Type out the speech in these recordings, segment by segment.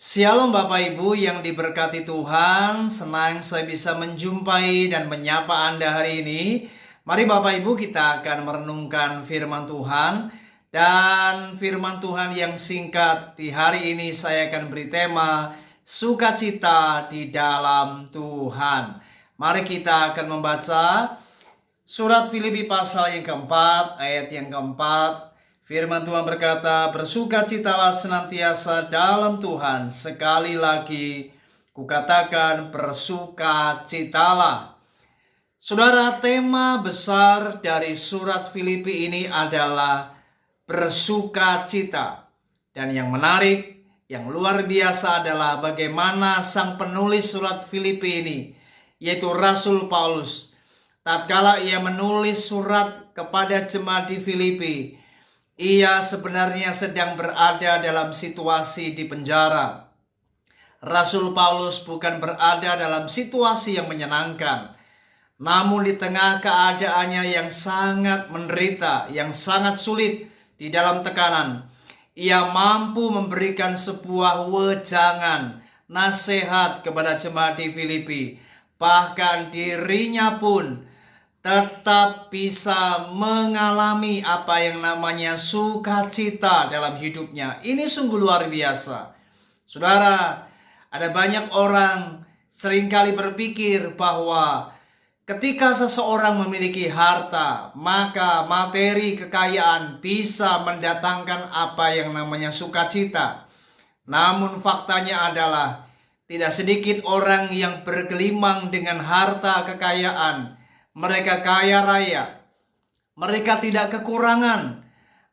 Shalom Bapak Ibu yang diberkati Tuhan, senang saya bisa menjumpai dan menyapa Anda hari ini. Mari Bapak Ibu kita akan merenungkan firman Tuhan. Dan firman Tuhan yang singkat di hari ini saya akan beri tema sukacita di dalam Tuhan. Mari kita akan membaca surat Filipi pasal yang keempat, ayat yang keempat. Firman Tuhan berkata, bersukacitalah senantiasa dalam Tuhan. Sekali lagi kukatakan bersukacitalah. Saudara, tema besar dari surat Filipi ini adalah bersukacita. Dan yang menarik, yang luar biasa adalah bagaimana sang penulis surat Filipi ini, yaitu Rasul Paulus, tatkala ia menulis surat kepada jemaat di Filipi, ia sebenarnya sedang berada dalam situasi di penjara. Rasul Paulus bukan berada dalam situasi yang menyenangkan, namun di tengah keadaannya yang sangat menderita, yang sangat sulit di dalam tekanan, ia mampu memberikan sebuah wejangan, nasihat kepada jemaat di Filipi. Bahkan dirinya pun tetap bisa mengalami apa yang namanya sukacita dalam hidupnya. Ini sungguh luar biasa. Saudara, ada banyak orang seringkali berpikir bahwa ketika seseorang memiliki harta, maka materi kekayaan bisa mendatangkan apa yang namanya sukacita. Namun faktanya adalah tidak sedikit orang yang bergelimang dengan harta kekayaan. Mereka kaya raya, mereka tidak kekurangan,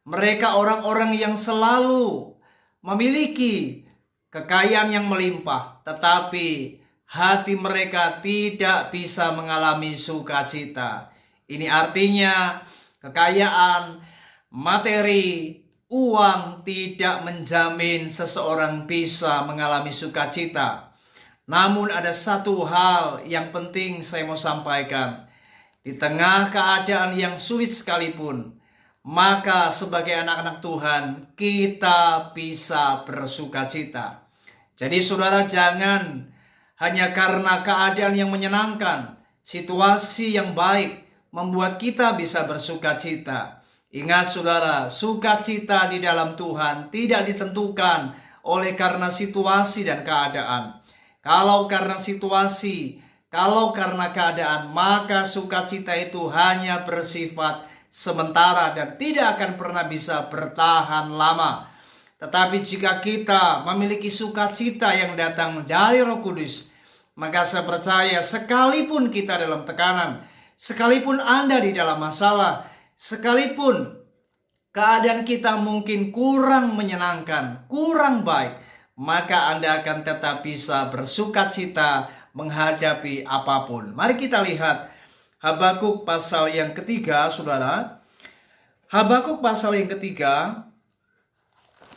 mereka orang-orang yang selalu memiliki kekayaan yang melimpah, tetapi hati mereka tidak bisa mengalami sukacita. Ini artinya kekayaan, materi, uang tidak menjamin seseorang bisa mengalami sukacita. Namun ada satu hal yang penting saya mau sampaikan. Di tengah keadaan yang sulit sekalipun, maka sebagai anak-anak Tuhan, kita bisa bersukacita. Jadi saudara, jangan hanya karena keadaan yang menyenangkan, situasi yang baik, membuat kita bisa bersukacita. Ingat saudara, sukacita di dalam Tuhan tidak ditentukan oleh karena situasi dan keadaan. Kalau karena situasi, kalau karena keadaan, maka sukacita itu hanya bersifat sementara dan tidak akan pernah bisa bertahan lama. Tetapi jika kita memiliki sukacita yang datang dari Roh Kudus, maka saya percaya sekalipun kita dalam tekanan, sekalipun Anda di dalam masalah, sekalipun keadaan kita mungkin kurang menyenangkan, kurang baik, maka Anda akan tetap bisa bersukacita menghadapi apapun. Mari kita lihat Habakuk pasal yang ketiga, saudara. Habakuk pasal yang ketiga,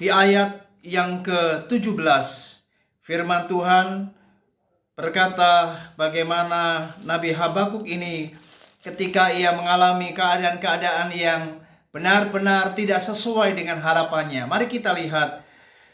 di ayat yang ke-17, firman Tuhan berkata bagaimana Nabi Habakuk ini ketika ia mengalami keadaan-keadaan yang benar-benar tidak sesuai dengan harapannya. Mari kita lihat.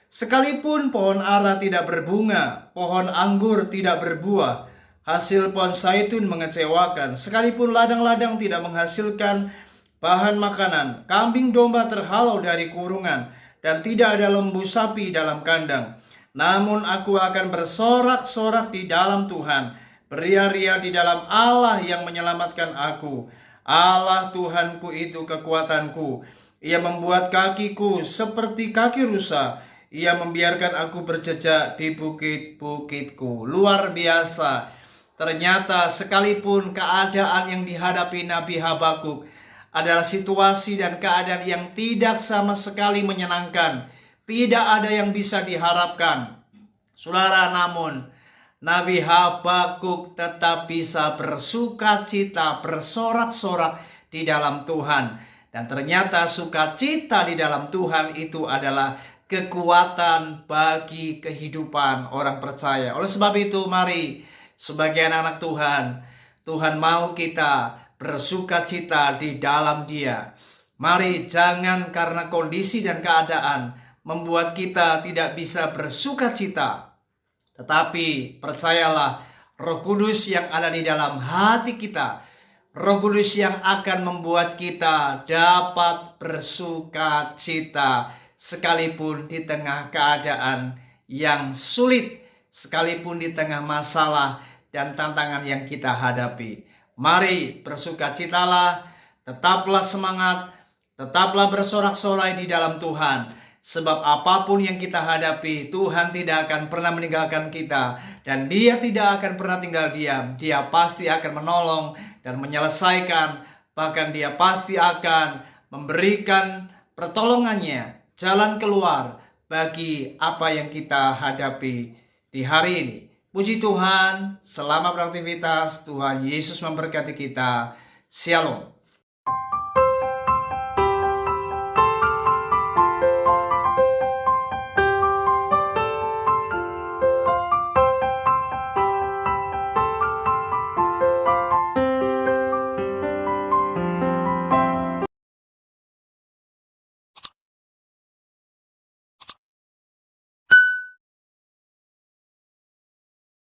Sekalipun pohon ara tidak berbunga, pohon anggur tidak berbuah, hasil pohon zaitun mengecewakan, sekalipun ladang-ladang tidak menghasilkan bahan makanan, kambing domba terhalau dari kurungan, dan tidak ada lembu sapi dalam kandang. Namun aku akan bersorak-sorak di dalam Tuhan, beria-ria di dalam Allah yang menyelamatkan aku. Allah Tuhanku itu kekuatanku. Ia membuat kakiku seperti kaki rusa. Ia membiarkan aku berjejak di bukit-bukitku. Luar biasa. Ternyata sekalipun keadaan yang dihadapi Nabi Habakuk adalah situasi dan keadaan yang tidak sama sekali menyenangkan, tidak ada yang bisa diharapkan, saudara, namun Nabi Habakuk tetap bisa bersukacita, bersorak-sorak di dalam Tuhan. Dan ternyata sukacita di dalam Tuhan itu adalah kekuatan bagi kehidupan orang percaya. Oleh sebab itu, mari sebagai anak-anak Tuhan, Tuhan mau kita bersukacita di dalam Dia. Mari jangan karena kondisi dan keadaan membuat kita tidak bisa bersuka cita. Tetapi percayalah, Roh Kudus yang ada di dalam hati kita, Roh Kudus yang akan membuat kita dapat bersuka cita sekalipun di tengah keadaan yang sulit, sekalipun di tengah masalah dan tantangan yang kita hadapi. Mari bersukacitalah, tetaplah semangat, tetaplah bersorak-sorai di dalam Tuhan. Sebab apapun yang kita hadapi, Tuhan tidak akan pernah meninggalkan kita. Dan Dia tidak akan pernah tinggal diam. Dia pasti akan menolong dan menyelesaikan. Bahkan Dia pasti akan memberikan pertolongannya, jalan keluar bagi apa yang kita hadapi di hari ini. Puji Tuhan, selamat beraktivitas. Tuhan Yesus memberkati kita. Shalom.